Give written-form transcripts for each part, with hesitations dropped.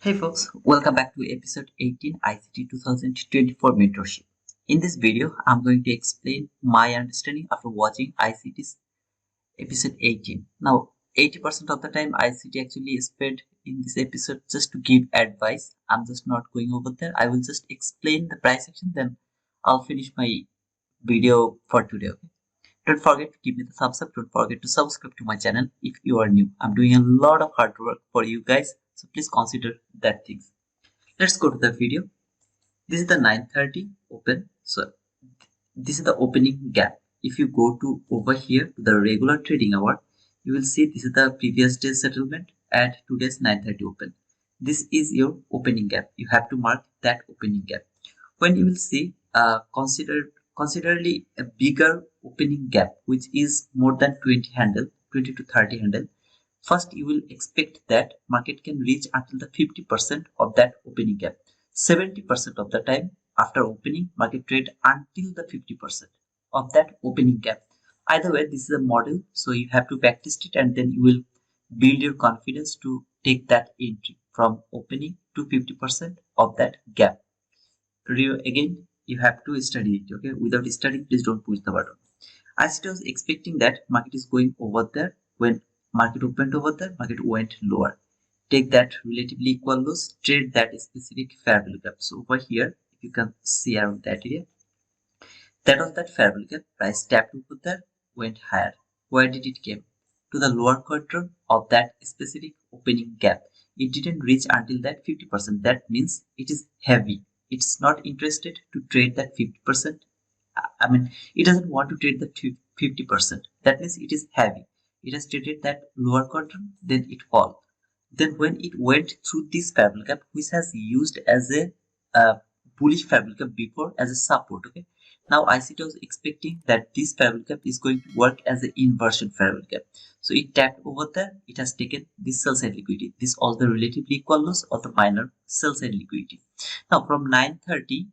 Hey folks, welcome back to episode 18 ICT 2024 Mentorship. In this video, I'm going to explain my understanding after watching ICT's episode 18. Now, 80% of the time ICT actually is spent in this episode just to give advice. I'm just not going over there. I will just explain the price action, then I'll finish my video for today. Okay? Don't forget to give me the thumbs up. Don't forget to subscribe to my channel if you are new. I'm doing a lot of hard work for you guys, so please consider that things. Let's go to the video. This is the 9:30 open. So this is the opening gap. If you go to over here to the regular trading hour, you will see this is the previous day's settlement at today's 9:30 open. This is your opening gap. You have to mark that opening gap. When you will see considerably a bigger opening gap, which is more than 20 to 30 handle, first you will expect that market can reach until the 50% of that opening gap. 70% of the time after opening, market trade until the 50% of that opening gap. Either way, this is a model, so you have to practice it and then you will build your confidence to take that entry from opening to 50% of that gap. Again, you have to study it. Okay, without studying, please don't push the button. As it was expecting that market is going over there. When market opened over there, market went lower. Take that relatively equal loss, trade that specific fair value gap. So over here, if you can see around that area, that was that fair value gap. Price tapped over there, went higher. Where did it came? To the lower quadrant of that specific opening gap. It didn't reach until that 50%. That means it is heavy. It's not interested to trade that 50%. I mean, it doesn't want to trade the 50%. That means it is heavy. It has traded that lower quadrant, then it fall. Then when it went through this fair value gap, which has used as a bullish fair value gap before as a support. Okay. Now ICT was expecting that this fair value gap is going to work as an inversion fair value gap. So it tapped over there. It has taken this sell side liquidity. This all the relatively equal loss or the minor sell side liquidity. Now from 9:30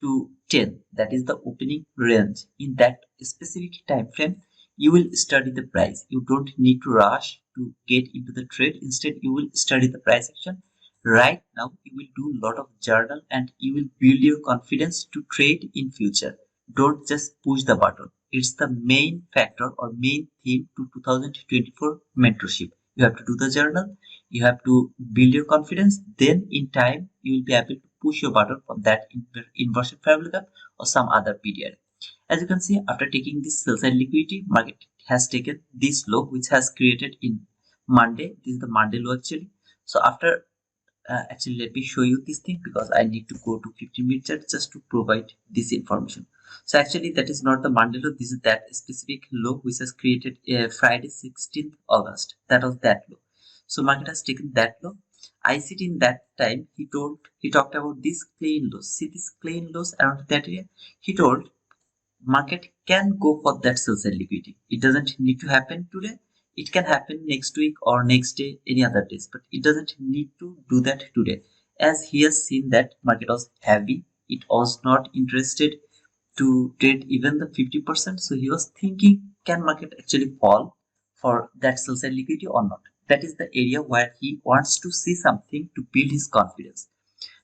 to 10, that is the opening range. In that specific time frame, you will study the price. You don't need to rush to get into the trade. Instead, you will study the price action. Right now, you will do a lot of journal and you will build your confidence to trade in future. Don't just push the button. It's the main factor or main theme to 2024 mentorship. You have to do the journal. You have to build your confidence. Then in time, you will be able to push your button from that inversion fair value gap or some other period. As you can see, after taking this sell side liquidity, market has taken this low, which has created in Monday. This is the Monday low actually. So after actually let me show you this thing because I need to go to 15-minute chart just to provide this information. So actually that is not the Monday low. This is that specific low which has created Friday 16th August. That was that low. So market has taken that low. ICT in that time he talked about this clean loss. See this clean loss around that area. He told market can go for that sell side liquidity. It doesn't need to happen today. It can happen next week or next day, any other days, but it doesn't need to do that today. As he has seen that market was heavy, it was not interested to trade even the 50%. So he was thinking, can market actually fall for that sell side liquidity or not? That is the area where he wants to see something to build his confidence.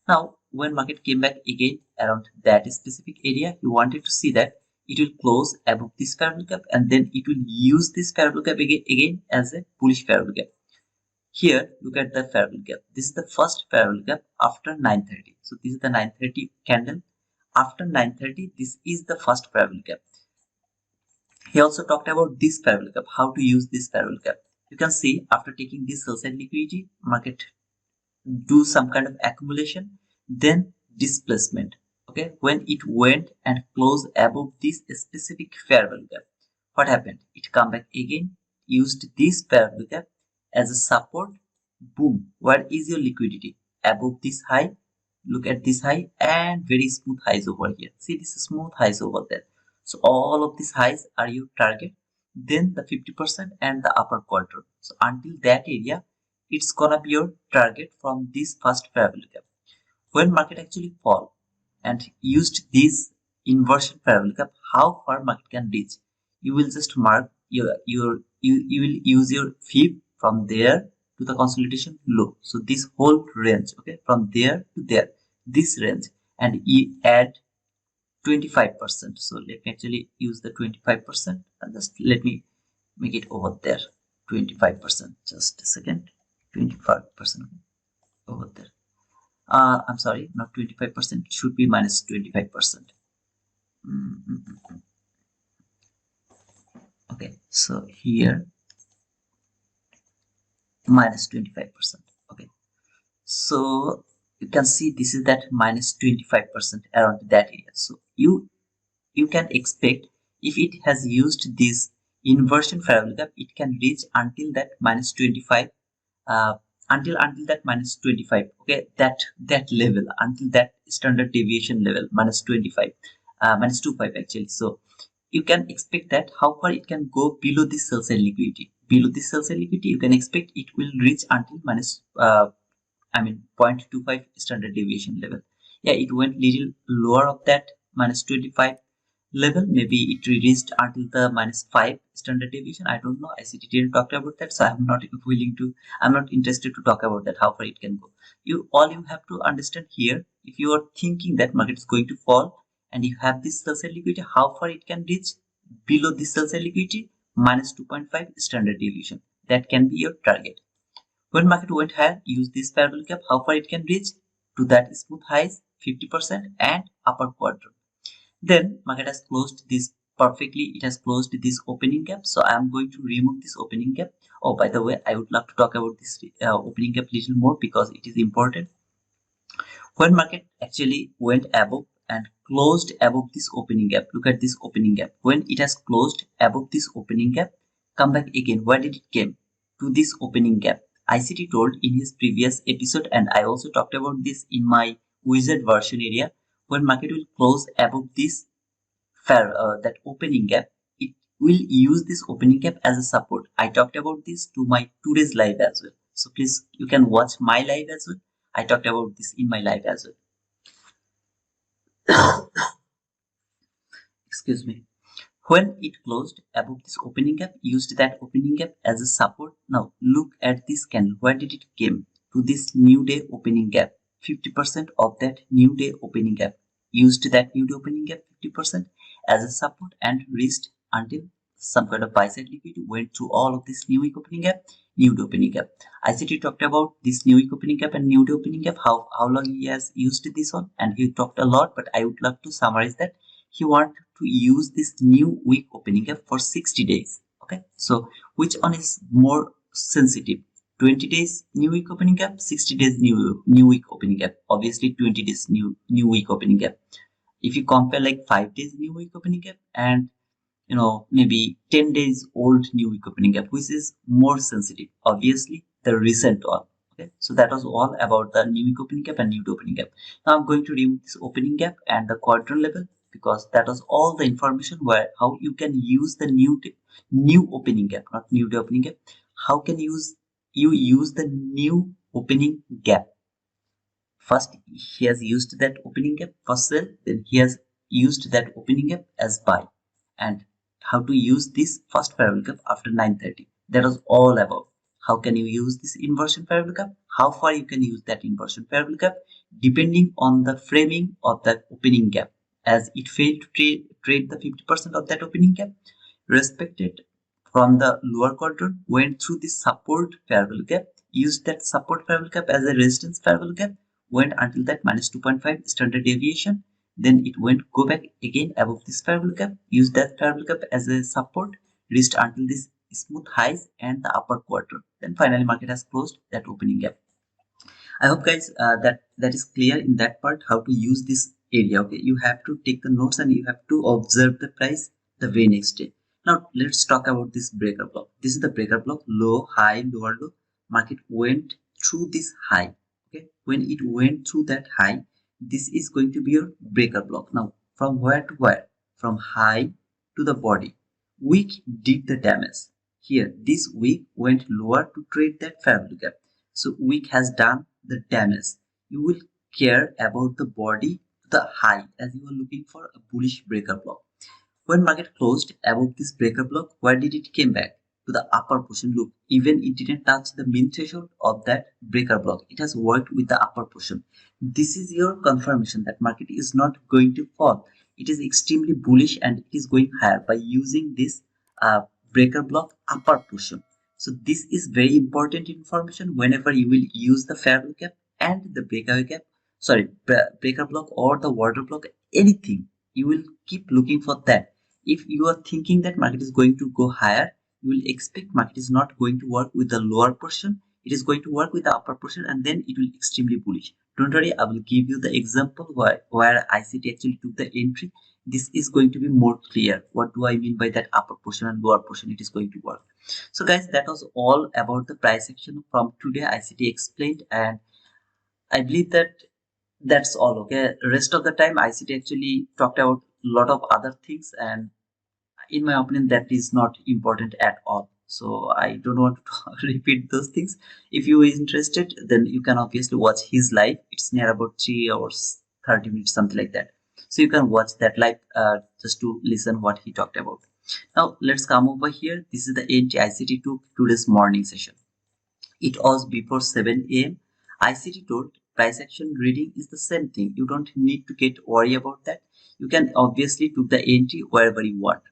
Now, when market came back again around that specific area, he wanted to see that it will close above this fair value gap and then it will use this fair value gap again as a bullish fair value gap. Here, look at the fair value gap. This is the first fair value gap after 9:30. So this is the 9:30 candle. After 9:30, this is the first fair value gap. He also talked about this fair value gap, how to use this fair value gap. You can see after taking this sell side liquidity, market do some kind of accumulation, then displacement. Okay, when it went and closed above this specific fair value gap, what happened? It come back again, used this fair value gap as a support. Boom, where is your liquidity? Above this high. Look at this high and very smooth highs over here. See this smooth highs over there. So all of these highs are your target. Then the 50% and the upper quarter. So until that area, it's gonna be your target from this first fair value gap. When market actually fall and used this inversion fair value gap, how far market can reach? You will just mark you will use your fib from there to the consolidation low. So this whole range, okay, from there to there, this range, and you add 25%. So let me actually use the 25%, and just let me make it over there, 25%. Just a second, 25% over there. I'm sorry, not 25%, should be minus 25%. Okay, so here minus 25%. Okay, so you can see this is that minus 25% around that area. So you can expect if it has used this inversion fair value gap, it can reach until that minus 25, uh, until that minus 25. Okay, that level, until that standard deviation level, minus 25, minus 25 actually. So you can expect that how far it can go below this sell side liquidity. Below this sell side liquidity, you can expect it will reach until minus I mean 0.25 standard deviation level. Yeah, it went little lower of that minus 25 level. Maybe it reached until the minus 5 standard deviation. I don't know. ICT didn't talk about that, so I'm not interested to talk about that, how far it can go. All you have to understand here, if you are thinking that market is going to fall and you have this sell side liquidity, how far it can reach below this sell side liquidity, minus 2.5 standard deviation. That can be your target. When market went higher, use this parabolic gap, how far it can reach to that smooth highs 50% and upper quadrant. Then market has closed this perfectly. It has closed this opening gap. So I am going to remove this opening gap. Oh, by the way, I would love to talk about this opening gap little more because it is important. When market actually went above and closed above this opening gap, look at this opening gap. When it has closed above this opening gap, come back again. Where did it came? To this opening gap. ICT told in his previous episode, and I also talked about this in my wizard version area. When market will close above this that opening gap, it will use this opening gap as a support. I talked about this to my today's live as well. So please, you can watch my live as well. I talked about this in my live as well. Excuse me. When it closed above this opening gap, used that opening gap as a support. Now look at this candle. Where did it came? To this new day opening gap. 50% of that new day opening gap. Used that new day opening gap 50% as a support and reached until some kind of buy side liquidity went through all of this new week opening gap, new day opening gap. ICT talked about this new week opening gap and new day opening gap, how long he has used this one, and he talked a lot, but I would love to summarize that. He wanted to use this new week opening gap for 60 days. Okay, so which one is more sensitive? 20 days new week opening gap, 60 days new week opening gap. Obviously 20 days new week opening gap. If you compare like 5 days new week opening gap and maybe 10 days old new week opening gap, which is more sensitive? Obviously the recent one. Okay, so that was all about the new week opening gap and new day opening gap. Now I'm going to remove this opening gap and the quadrant level, because that was all the information where how you can use the new opening gap, not new day opening gap. How can you use the new opening gap? First he has used that opening gap for sell, then he has used that opening gap as buy. And how to use this first parabolic gap after 9:30. That was all about how can you use this inversion parabolic gap, how far you can use that inversion parabolic gap, depending on the framing of that opening gap. As it failed to trade the 50% of that opening gap, respected from the lower quadrant, went through the support parabolic gap, used that support parabolic gap as a resistance parabolic gap, went until that minus 2.5 standard deviation. Then it went go back again above this parabolic gap, use that parabolic gap as a support, reached until this smooth highs and the upper quadrant. Then finally market has closed that opening gap. I hope guys that is clear in that part, how to use this area. Okay, you have to take the notes and you have to observe the price the very next day. Now let's talk about this breaker block. This is the breaker block, low, high, lower, low. Market went through this high. Okay, when it went through that high, this is going to be your breaker block. Now from where to where? From high to the body. Wick did the damage. Here this wick went lower to trade that fair value gap. So wick has done the damage. You will care about the body to the high as you are looking for a bullish breaker block. When market closed above this breaker block, where did it came back? to the upper portion. Look, even it didn't touch the mean threshold of that breaker block. It has worked with the upper portion. This is your confirmation that market is not going to fall. It is extremely bullish and it is going higher by using this breaker block upper portion. So this is very important information whenever you will use the fair value gap and the breaker gap, sorry, breaker block or the order block, anything. You will keep looking for that. If you are thinking that market is going to go higher, you will expect market is not going to work with the lower portion. It is going to work with the upper portion and then it will extremely bullish. Don't worry, I will give you the example where ICT actually took the entry. This is going to be more clear. What do I mean by that upper portion and lower portion it is going to work. So guys, that was all about the price action from today ICT explained, and I believe that that's all. Okay, rest of the time ICT actually talked about a lot of other things, and in my opinion that is not important at all, so I don't want to repeat those things. If you is interested, then you can obviously watch his live. It's near about 3 hours 30 minutes, something like that. So you can watch that live just to listen what he talked about. Now let's come over here. This is the entry ICT took today's morning session. It was before 7 a.m. ICT told price action reading is the same thing. You don't need to get worried about that. You can obviously took the entry wherever you want.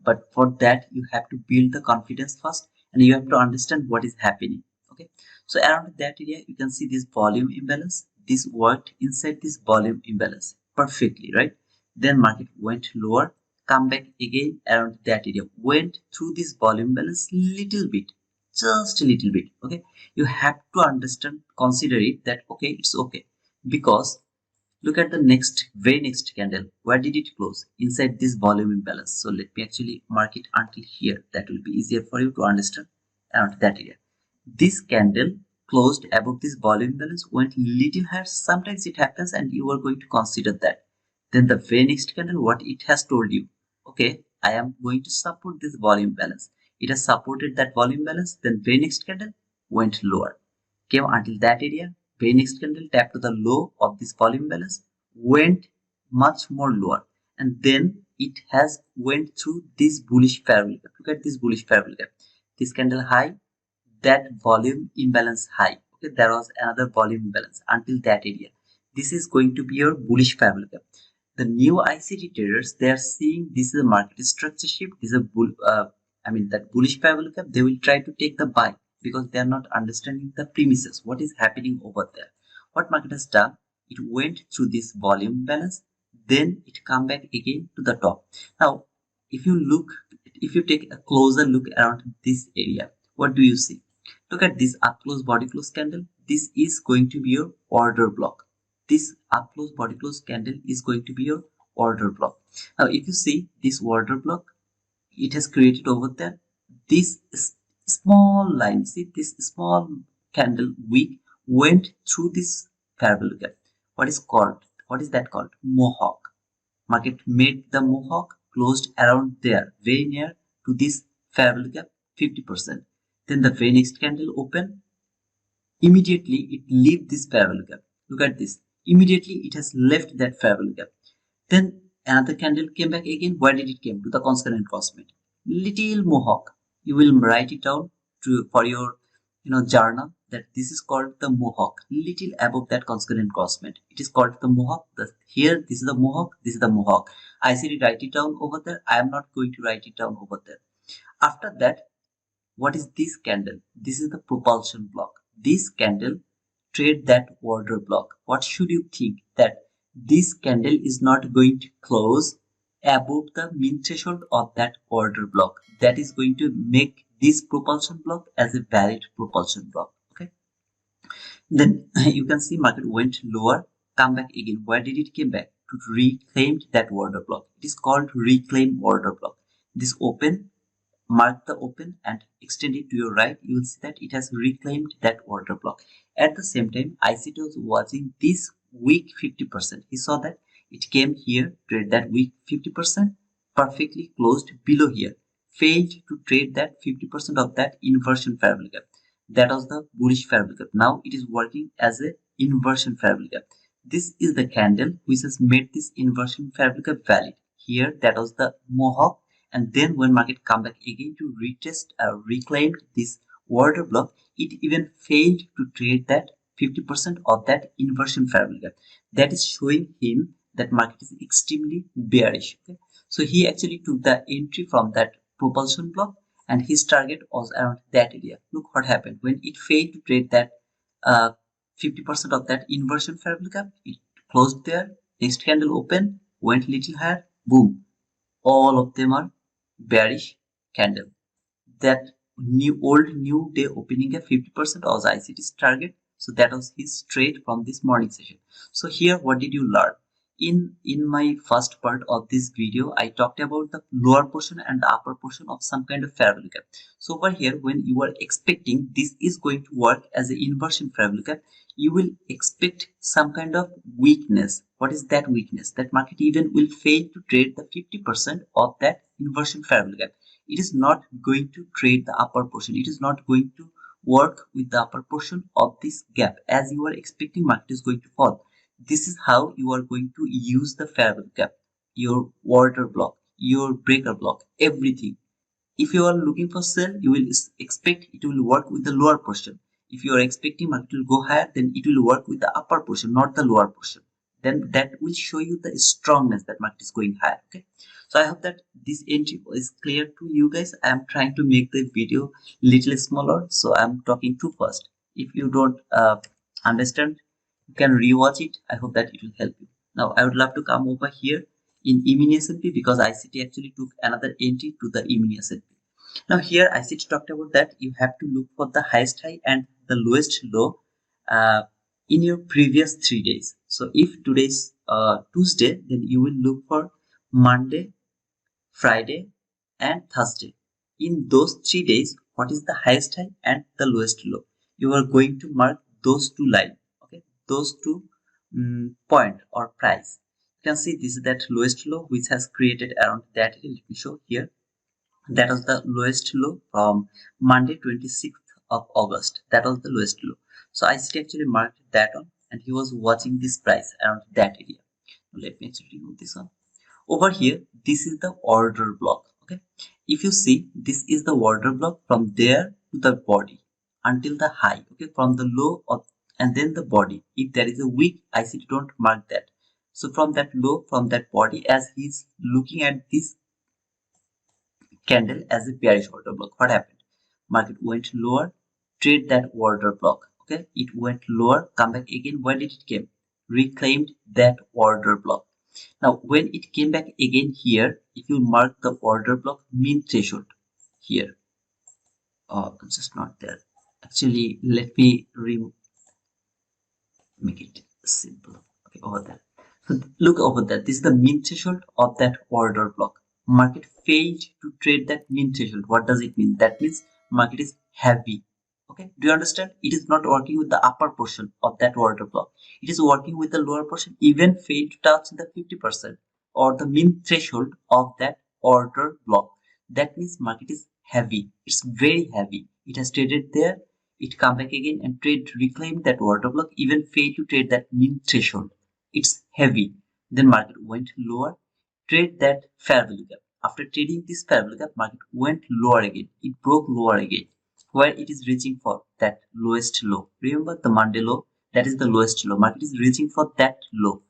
But for that, you have to build the confidence first and you have to understand what is happening. Okay. So around that area, you can see this volume imbalance. This worked inside this volume imbalance perfectly, right? Then market went lower, come back again around that area, went through this volume balance little bit, just a little bit. Okay, you have to understand, consider it that okay, it's okay, because look at the very next candle. Where did it close? Inside this volume imbalance. So let me actually mark it until here. That will be easier for you to understand around that area. This candle closed above this volume imbalance, went little higher. Sometimes it happens and you are going to consider that. Then the very next candle, what it has told you, okay, I am going to support this volume balance. It has supported that volume balance. Then very next candle went lower, came until that area. Very next candle tapped to the low of this volume balance, went much more lower, and then it has went through this bullish fair value gap. Look at this bullish fair value gap. This candle high, that volume imbalance high. Okay, there was another volume imbalance until that area. This is going to be your bullish fair value gap. The new ICT traders, they are seeing this is a market structure shift. This is a that bullish fair value gap. They will try to take the buy because they are not understanding the premises, what is happening over there. What market has done, it went through this volume balance, then it come back again to the top. Now if you take a closer look around this area, what do you see? Look at this up close body close candle. This is going to be your order block. This up close body close candle is going to be your order block. Now if you see this order block, it has created over there this small line. See this small candle wick went through this fair value gap. What is that called? Mohawk. Market made the mohawk, closed around there, very near to this fair value gap, 50%. Then the very next candle open, immediately it leave this fair value gap. Look at this. Immediately it has left that fair value gap. Then another candle came back again. Where did it came? To the constant crossment. Little mohawk. You will write it down for your journal that this is called the mohawk. Little above that constant crossment. It is called the mohawk. Here this is the mohawk. This is the mohawk. I see it, write it down over there. I am not going to write it down over there. After that, what is this candle? This is the propulsion block. This candle trade that order block. What should you think? That this candle is not going to close above the mean threshold of that order block. That is going to make this propulsion block as a valid propulsion block. Okay. Then you can see market went lower, come back again. Where did it came back? To reclaim that order block. It is called reclaim order block. This open, mark the open and extend it to your right. You will see that it has reclaimed that order block. At the same time, ICT was watching this weak 50%. He saw that it came here, trade that weak 50%, perfectly closed below here, failed to trade that 50% of that inversion fair value gap. That was the bullish fair value gap. Now it is working as a inversion fair value gap. This is the candle which has made this inversion fair value gap valid. Here that was the mohawk, and then when market come back again to retest reclaim this order block, it even failed to trade that 50% of that inversion fair value gap. That is showing him that market is extremely bearish. Okay, so he actually took the entry from that propulsion block, and his target was around that area. Look what happened when it failed to trade that 50% of that inversion fair value gap. It closed there, next candle open, went little higher, boom, all of them are bearish candle. That new day opening at 50% was ICT's target. So that was his trade from this morning session. So here, what did you learn? In my first part of this video, I talked about the lower portion and the upper portion of some kind of fair value gap. So over here, when you are expecting this is going to work as an inversion fair value gap, you will expect some kind of weakness. What is that weakness? That market even will fail to trade the 50% of that inversion fair value gap. It is not going to trade the upper portion. It is not going to work with the upper portion of this gap as you are expecting market is going to fall. This is how you are going to use the fair value gap, your order block, your breaker block, everything. If you are looking for sell, you will expect it will work with the lower portion. If you are expecting market will go higher, then it will work with the upper portion, not the lower portion. Then that will show you the strongness that market is going higher. Okay, so I hope that this entry is clear to you guys. I am trying to make the video little smaller, so I am talking too fast. If you don't understand, you can rewatch it. I hope that it will help you. Now I would love to come over here in E-mini S&P because ICT actually took another entry to the E-mini S&P. Now here ICT talked about that you have to look for the highest high and the lowest low in your previous 3 days. So if today's Tuesday, then you will look for Monday, Friday and Thursday. In those 3 days, what is the highest high and the lowest low? You are going to mark those two lines. Okay, those two point or price. You can see this is that lowest low which has created around that. Let me show here. That was the lowest low from Monday 26th of August. That was the lowest low. So ICT actually marked that on and he was watching this price around that area. Let me actually remove this one. Over here, this is the order block. Okay, if you see, this is the order block from there to the body until the high. Okay, from the low of and then the body. If there is a wick, ICT don't mark that. So from that low, from that body, as he's looking at this candle as a bearish order block, what happened? Market went lower, trade that order block. Okay, it went lower, come back again. Where did it came? Reclaimed that order block. Now, when it came back again here, if you mark the order block mean threshold here, it's just not there. Actually, let me make it simple. Okay, over there. So look over there. This is the mean threshold of that order block. Market failed to trade that mean threshold. What does it mean? That means market is heavy. Okay, do you understand? It is not working with the upper portion of that order block. It is working with the lower portion, even failed to touch the 50% or the mean threshold of that order block. That means market is heavy. It's very heavy. It has traded there. It come back again and trade reclaim that order block, even failed to trade that mean threshold. It's heavy. Then market went lower, trade that fair value gap. After trading this fair value gap, market went lower again. It broke lower again, where it is reaching for that lowest low. Remember the Monday low? That is the lowest low. Market is reaching for that low.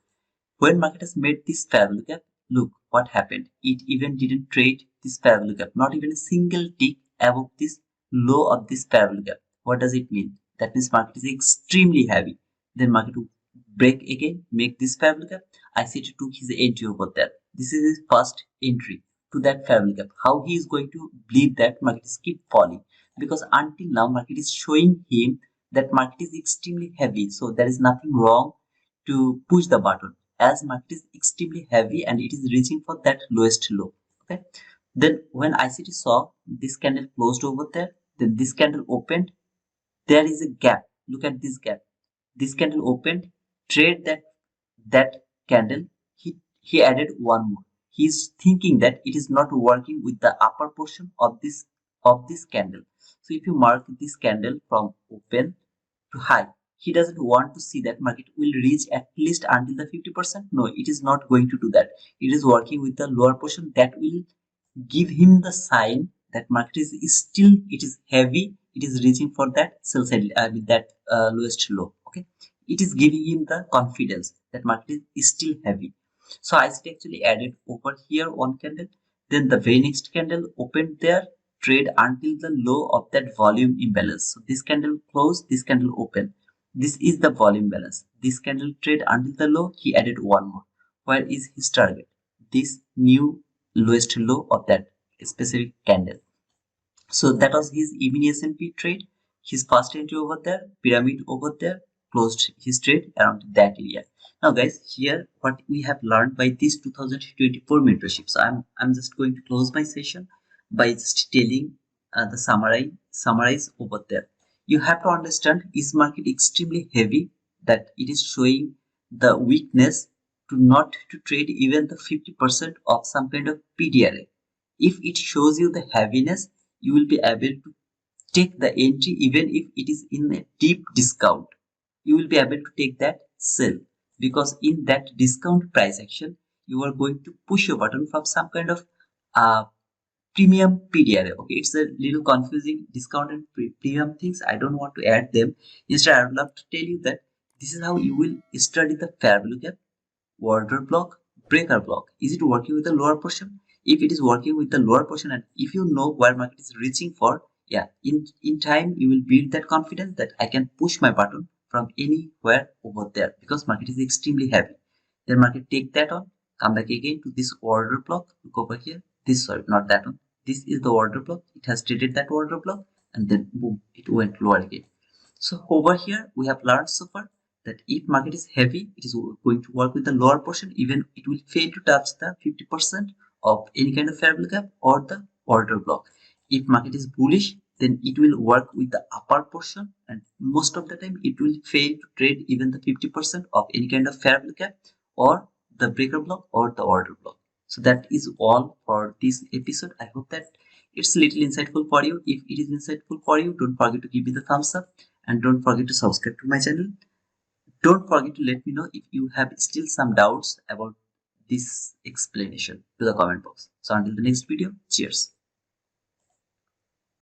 When market has made this fair value gap, look what happened. It even didn't trade this fair value gap. Not even a single tick above this low of this fair value gap. What does it mean? That means market is extremely heavy. Then market will break again, make this fair value gap. ICT took his entry over there. This is his first entry to that fair value gap. How he is going to believe that market is keep falling? Because until now market is showing him that market is extremely heavy. So there is nothing wrong to push the button as market is extremely heavy and it is reaching for that lowest low. Okay, then when ICT saw this candle closed over there, then this candle opened, there is a gap. Look at this gap. This candle opened, trade that candle. He added one more. He's thinking that it is not working with the upper portion of this candle. So if you mark this candle from open to high, he doesn't want to see that market will reach at least until the 50%. No, it is not going to do that. It is working with the lower portion that will give him the sign that market is still, it is heavy, it is reaching for that sell side, that lowest low. Okay, it is giving him the confidence that market is still heavy. So ICT actually added over here one candle, then the very next candle opened their trade until the low of that volume imbalance. So this candle closed, this candle open. This is the volume balance. This candle trade until the low, he added one more. Where is his target? This new lowest low of that specific candle. So that was his mini S&P trade. His first entry over there, pyramid over there, closed his trade around that area. Now guys, here what we have learned by this 2024 mentorship. So I'm just going to close my session by just telling the summarize over there. You have to understand, is market extremely heavy, that it is showing the weakness to not to trade even the 50% of some kind of PDRA. If it shows you the heaviness, you will be able to take the entry even if it is in a deep discount. You will be able to take that sell, because in that discount price action you are going to push your button from some kind of uh, premium PDRA. Okay, it's a little confusing, discount and premium things. I don't want to add them. Instead, I would love to tell you that this is how you will study the fair value gap, order block, breaker block. Is it working with the lower portion? If it is working with the lower portion, and if you know where market is reaching for, yeah, in time you will build that confidence that I can push my button from anywhere over there, because market is extremely heavy. Then market take that on, come back again to this order block, look over here, this, sorry, not that one, this is the order block, it has traded that order block, and then boom, it went lower again. So over here we have learned so far that if market is heavy, it is going to work with the lower portion, even it will fail to touch the 50% of any kind of fair value gap or the order block. If market is bullish, then it will work with the upper portion, and most of the time it will fail to trade even the 50% of any kind of fair value gap or the breaker block or the order block. So that is all for this episode. I hope that it's a little insightful for you. If it is insightful for you, don't forget to give me the thumbs up, and don't forget to subscribe to my channel. Don't forget to let me know if you have still some doubts about this explanation to the comment box. So until the next video, cheers.